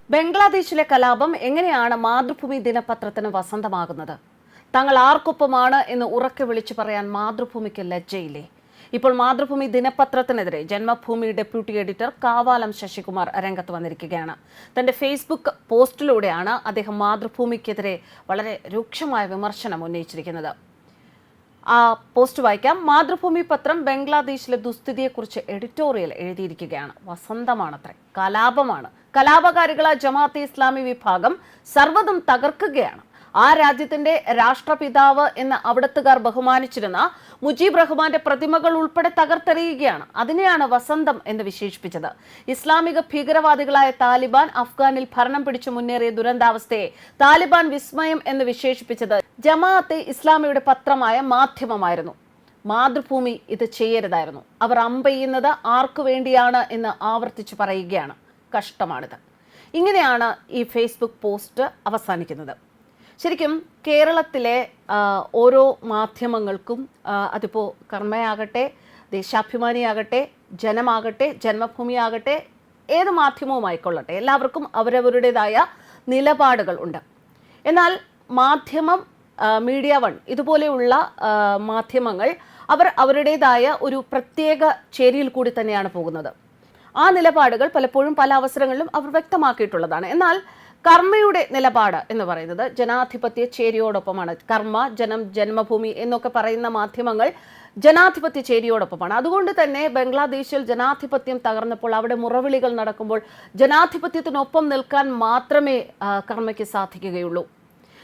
ബംഗ്ലാദേശിലെ കലാപം എങ്ങനെയാണ് മാതൃഭൂമി ദിനപത്രത്തിന് വസന്തമാകുന്നത്? തങ്ങൾ ആർക്കൊപ്പമാണ് എന്ന് ഉറക്കെ വിളിച്ചു പറയാൻ മാതൃഭൂമിക്ക് ലജ്ജയില്ലേ? ഇപ്പോൾ മാതൃഭൂമി ദിനപത്രത്തിനെതിരെ ജന്മഭൂമി ഡെപ്യൂട്ടി എഡിറ്റർ കാവാലം ശശികുമാർ രംഗത്ത് വന്നിരിക്കുകയാണ്. തന്റെ ഫേസ്ബുക്ക് പോസ്റ്റിലൂടെയാണ് അദ്ദേഹം മാതൃഭൂമിക്കെതിരെ വളരെ രൂക്ഷമായ വിമർശനം ഉന്നയിച്ചിരിക്കുന്നത്. ആ പോസ്റ്റ് വായിക്കാം. മാതൃഭൂമി പത്രം ബംഗ്ലാദേശിലെ ദുസ്ഥിതിയെക്കുറിച്ച് എഡിറ്റോറിയൽ എഴുതിയിരിക്കുകയാണ്. വസന്തമാണത്രേ, കലാപമാണ്. കലാപകാരികളായ ജമാഅത്തെ ഇസ്ലാമി വിഭാഗം സർവ്വതും തകർക്കുകയാണ്. ആ രാജ്യത്തിന്റെ രാഷ്ട്രപിതാവ് എന്ന് അവിടത്തുകാർ ബഹുമാനിച്ചിരുന്ന മുജീബ് റഹ്മാന്റെ പ്രതിമകൾ ഉൾപ്പെടെ തകർത്തെറിയുകയാണ്. അതിനെയാണ് വസന്തം എന്ന് വിശേഷിപ്പിച്ചത്. ഇസ്ലാമിക ഭീകരവാദികളായ താലിബാൻ അഫ്ഗാനിൽ ഭരണം പിടിച്ചു മുന്നേറിയ ദുരന്താവസ്ഥയെ താലിബാൻ വിസ്മയം എന്ന് വിശേഷിപ്പിച്ചത് ജമാഅത്തെ ഇസ്ലാമിയുടെ പത്രമായ മാധ്യമമായിരുന്നു. മാതൃഭൂമി ഇത് ചെയ്യരുതായിരുന്നു. അവർ അമ്പെയ്യുന്നത് ആർക്കു വേണ്ടിയാണ് എന്ന് ആവർത്തിച്ചു പറയുകയാണ്. കഷ്ടമാണിത്. ഇങ്ങനെയാണ് ഈ ഫേസ്ബുക്ക് പോസ്റ്റ് അവസാനിക്കുന്നത്. ശരിക്കും കേരളത്തിലെ ഓരോ മാധ്യമങ്ങൾക്കും, അതിപ്പോൾ കർമ്മയാകട്ടെ, ദേശാഭിമാനിയാകട്ടെ, ജനമാകട്ടെ, ജന്മഭൂമിയാകട്ടെ, ഏത് മാധ്യമവുമായിക്കൊള്ളട്ടെ, എല്ലാവർക്കും അവരവരുടേതായ നിലപാടുകൾ ഉണ്ട്. എന്നാൽ മാധ്യമം, മീഡിയ വൺ ഇതുപോലെയുള്ള മാധ്യമങ്ങൾ അവർ അവരുടേതായ ഒരു പ്രത്യേക ചേരിയിൽ കൂടി തന്നെയാണ് പോകുന്നത്. ആ നിലപാടുകൾ പലപ്പോഴും പല അവസരങ്ങളിലും അവർ വ്യക്തമാക്കിയിട്ടുള്ളതാണ്. എന്നാൽ കർമ്മയുടെ നിലപാട് എന്ന് പറയുന്നത് ജനാധിപത്യ ചേരിയോടൊപ്പമാണ്. കർമ്മ, ജനം, ജന്മഭൂമി എന്നൊക്കെ പറയുന്ന മാധ്യമങ്ങൾ ജനാധിപത്യ ചേരിയോടൊപ്പമാണ്. അതുകൊണ്ട് തന്നെ ബംഗ്ലാദേശിൽ ജനാധിപത്യം തകർന്നപ്പോൾ, അവിടെ മുറവിളികൾ നടക്കുമ്പോൾ ജനാധിപത്യത്തിനൊപ്പം നിൽക്കാൻ മാത്രമേ കർമ്മയ്ക്ക് സാധിക്കുകയുള്ളൂ.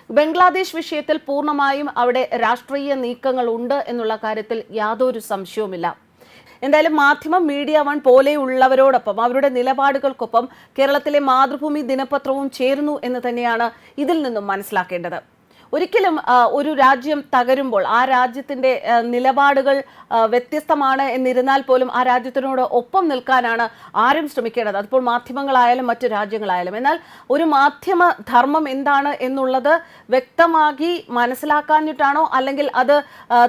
ബംഗ്ലാദേശ് വിഷയത്തിൽ പൂർണ്ണമായും അവിടെ രാഷ്ട്രീയ നീക്കങ്ങൾ ഉണ്ട് എന്നുള്ള കാര്യത്തിൽ യാതൊരു സംശയവുമില്ല. എന്തായാലും മാധ്യമം, മീഡിയ വൺ പോലെയുള്ളവരോടൊപ്പം, അവരുടെ നിലപാടുകൾക്കൊപ്പം കേരളത്തിലെ മാതൃഭൂമി ദിനപത്രവും ചേരുന്നു എന്ന് തന്നെയാണ് ഇതിൽ നിന്നും മനസ്സിലാക്കേണ്ടത്. ഒരിക്കലും ഒരു രാജ്യം തകരുമ്പോൾ ആ രാജ്യത്തിന്റെ നിലപാടുകൾ വ്യത്യസ്തമാണ് എന്നിരുന്നാൽ പോലും ആ രാജ്യത്തിനോട് ഒപ്പം നിൽക്കാനാണ് ആരും ശ്രമിക്കേണ്ടത്. അതിപ്പോൾ മാധ്യമങ്ങളായാലും മറ്റു രാജ്യങ്ങളായാലും. എന്നാൽ ഒരു മാധ്യമ ധർമ്മം എന്താണ് എന്നുള്ളത് വ്യക്തമാക്കി മനസ്സിലാക്കാഞ്ഞിട്ടാണോ, അല്ലെങ്കിൽ അത്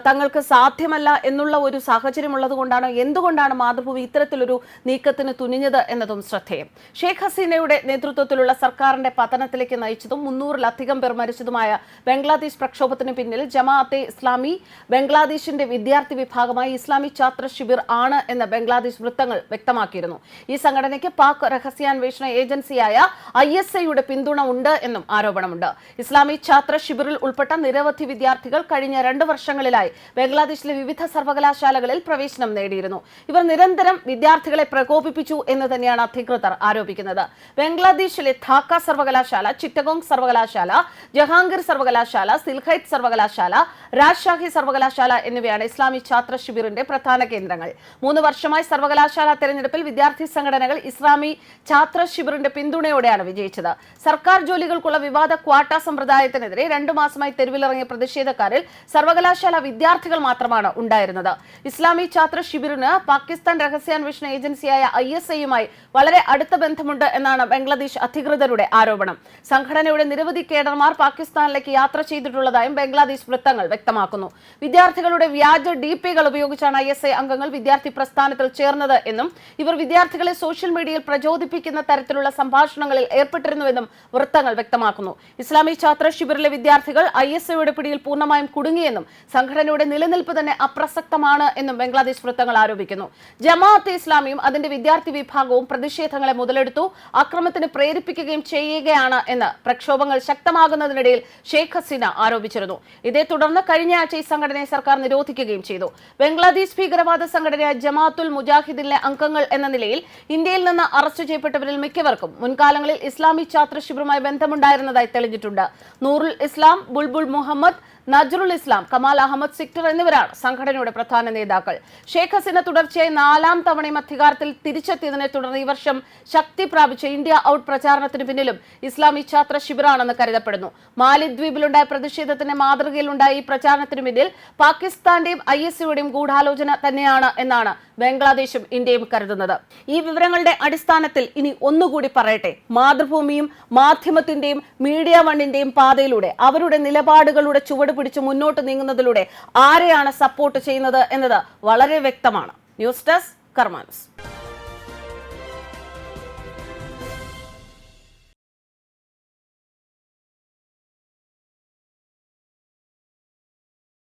തങ്ങൾക്ക് സാധ്യമല്ല എന്നുള്ള ഒരു സാഹചര്യം ഉള്ളത് കൊണ്ടാണോ, എന്തുകൊണ്ടാണ് മാതൃഭൂമി ഇത്തരത്തിലൊരു നീക്കത്തിന് തുനിഞ്ഞത് എന്നതും ശ്രദ്ധേയം. ഷെയ്ഖ് ഹസീനയുടെ നേതൃത്വത്തിലുള്ള സർക്കാരിന്റെ പതനത്തിലേക്ക് നയിച്ചതും 300-ലധികം പേർ മരിച്ചതുമായ ബംഗ്ലാദേശ് പ്രക്ഷോഭത്തിന് പിന്നിൽ ജമാഅത്തെ ഇസ്ലാമി ബംഗ്ലാദേശിന്റെ വിദ്യാർത്ഥി വിഭാഗമായി ഇസ്ലാമി ഛാത്ര ശിബിർ ആണ് എന്ന് ബംഗ്ലാദേശ് വൃത്തങ്ങൾ വ്യക്തമാക്കിയിരുന്നു. ഈ സംഘടനയ്ക്ക് പാക് രഹസ്യാന്വേഷണ ഏജൻസിയായ ISIയുടെ പിന്തുണ ഉണ്ട് എന്നും ആരോപണമുണ്ട്. ഇസ്ലാമി ഛാത്ര ശിബിറിൽ ഉൾപ്പെട്ട നിരവധി വിദ്യാർത്ഥികൾ കഴിഞ്ഞ 2 വർഷങ്ങളിലായി ബംഗ്ലാദേശിലെ വിവിധ സർവകലാശാലകളിൽ പ്രവേശനം നേടിയിരുന്നു. ഇവർ നിരന്തരം വിദ്യാർത്ഥികളെ പ്രകോപിപ്പിച്ചു എന്ന് തന്നെയാണ് അധികൃതർ ആരോപിക്കുന്നത്. ബംഗ്ലാദേശിലെ ധാക്ക സർവകലാശാല, ചിറ്റഗോങ് സർവകലാശാല, ജഹാംഗീർ സർവകലാശാല, സിൽഹൈറ്റ് സർവകലാശാല, രാജ്ഷാഹി സർവകലാശാല എന്നിവയാണ് ഇസ്ലാമി ഛാത്ര ശിബിറിന്റെ പ്രധാന കേന്ദ്രങ്ങൾ. 3 വർഷമായി സർവകലാശാല തെരഞ്ഞെടുപ്പിൽ വിദ്യാർത്ഥി സംഘടനകൾ ഇസ്ലാമി ഛാത്ര ശിബിറിന്റെ പിന്തുണയോടെയാണ് വിജയിച്ചത്. സർക്കാർ ജോലികൾക്കുള്ള വിവാദ ക്വാട്ട സമ്പ്രദായത്തിനെതിരെ 2 മാസമായി തെരുവിലിറങ്ങിയ പ്രതിഷേധക്കാരിൽ സർവകലാശാല വിദ്യാർത്ഥികൾ മാത്രമാണ് ഉണ്ടായിരുന്നത്. ഇസ്ലാമി ഛാത്ര ശിബിറിന് പാകിസ്ഥാൻ രഹസ്യാന്വേഷണ ഏജൻസിയായ ISIയുമായി വളരെ അടുത്ത ബന്ധമുണ്ട് എന്നാണ് ബംഗ്ലാദേശ് അധികൃതരുടെ ആരോപണം. സംഘടനയുടെ നിരവധി കേഡർമാർ പാകിസ്ഥാനിലേക്ക് യാത്ര ചെയ്തിട്ടുള്ളതായും ബംഗ്ലാദേശ് വൃത്തങ്ങൾ വ്യക്തമാക്കുന്നു. വിദ്യാർത്ഥികളുടെ വ്യാജ DPകൾ ഉപയോഗിച്ചാണ് ISI അംഗങ്ങൾ വിദ്യാർത്ഥി പ്രസ്ഥാനത്തിൽ ചേർന്നത് എന്നും ഇവർ വിദ്യാർത്ഥികളെ സോഷ്യൽ മീഡിയയിൽ പ്രചോദിപ്പിക്കുന്ന തരത്തിലുള്ള സംഭാഷണങ്ങളിൽ ഏർപ്പെട്ടിരുന്നുവെന്നും വൃത്തങ്ങൾ വ്യക്തമാക്കുന്നു. ഇസ്ലാമി ഛാത്ര ശിബിറിലെ വിദ്യാർത്ഥികൾ ISIയുടെ പിടിയിൽ പൂർണ്ണമായും കുടുങ്ങിയെന്നും സംഘടനയുടെ നിലനിൽപ്പ് തന്നെ അപ്രസക്തമാണ് എന്നും ബംഗ്ലാദേശ് വൃത്തങ്ങൾ ആരോപിക്കുന്നു. ജമാഅത്തെ ഇസ്ലാമിയും അതിന്റെ വിദ്യാർത്ഥി വിഭാഗവും പ്രതിഷേധങ്ങളെ മുതലെടുത്തു അക്രമത്തിന് പ്രേരിപ്പിക്കുകയും ചെയ്യുകയാണ് എന്ന് പ്രക്ഷോഭങ്ങൾ ശക്തമാകുന്നതിനിടയിൽ ഷെയ്ഖ് ഹസീന ആരോപിച്ചിരുന്നു. ഇതേ തുടർന്ന് കഴിഞ്ഞ ആഴ്ച ഈ സംഘടനയെ സർക്കാർ നിരോധിക്കുകയും ചെയ്തു. ബംഗ്ലാദേശ് ഭീകരവാദ സംഘടനയായ ജമാഅത്തുൽ മുജാഹിദിലെ അംഗങ്ങൾ എന്ന നിലയിൽ ഇന്ത്യയിൽ നിന്ന് അറസ്റ്റ് ചെയ്യപ്പെട്ടവരിൽ മിക്കവർക്കും മുൻകാലങ്ങളിൽ ഇസ്ലാമി ഛാത്ര ശിബിറുമായി ബന്ധമുണ്ടായിരുന്നതായി തെളിഞ്ഞിട്ടുണ്ട്. നൂറുൽ ഇസ്ലാം, ബുൾബുൾ മുഹമ്മദ്, നജറുൽ ഇസ്ലാം, കമാൽ അഹമ്മദ് സിക്ടർ എന്നിവരാണ് സംഘടനയുടെ പ്രധാന നേതാക്കൾ. ഷെയ്ഖ് ഹസീന തുടർച്ചയായി 4ാം തവണയും അധികാരത്തിൽ തിരിച്ചെത്തിയതിനെ തുടർന്ന് ഈ വർഷം ശക്തി പ്രാപിച്ച ഇന്ത്യ ഔട്ട് പ്രചാരണത്തിന് പിന്നിലും ഇസ്ലാമി ഛാത്ര ശിബിറാണെന്ന് കരുതപ്പെടുന്നു. മാലിദ്വീപിലുണ്ടായ പ്രതിഷേധത്തിന്റെ മാതൃകയിലുണ്ടായ ഈ പ്രചാരണത്തിന് പിന്നിൽ പാകിസ്ഥാന്റെയും ISIയുടെയും ഗൂഢാലോചന തന്നെയാണ് എന്നാണ് ബംഗ്ലാദേശും ഇന്ത്യയും കരുതുന്നത്. ഈ വിവരങ്ങളുടെ അടിസ്ഥാനത്തിൽ ഇനി ഒന്നുകൂടി പറയട്ടെ, മാതൃഭൂമിയും മാധ്യമത്തിന്റെയും മീഡിയ വണ്ണിന്റെയും പാതയിലൂടെ അവരുടെ നിലപാടുകളുടെ ചുവട് പിടിച്ച് മുന്നോട്ട് നീങ്ങുന്നതിലൂടെ ആരെയാണ് സപ്പോർട്ട് ചെയ്യുന്നത് എന്നത് വളരെ വ്യക്തമാണ്. ന്യൂസ് ഡെസ്ക്, കർമ്മ ന്യൂസ്.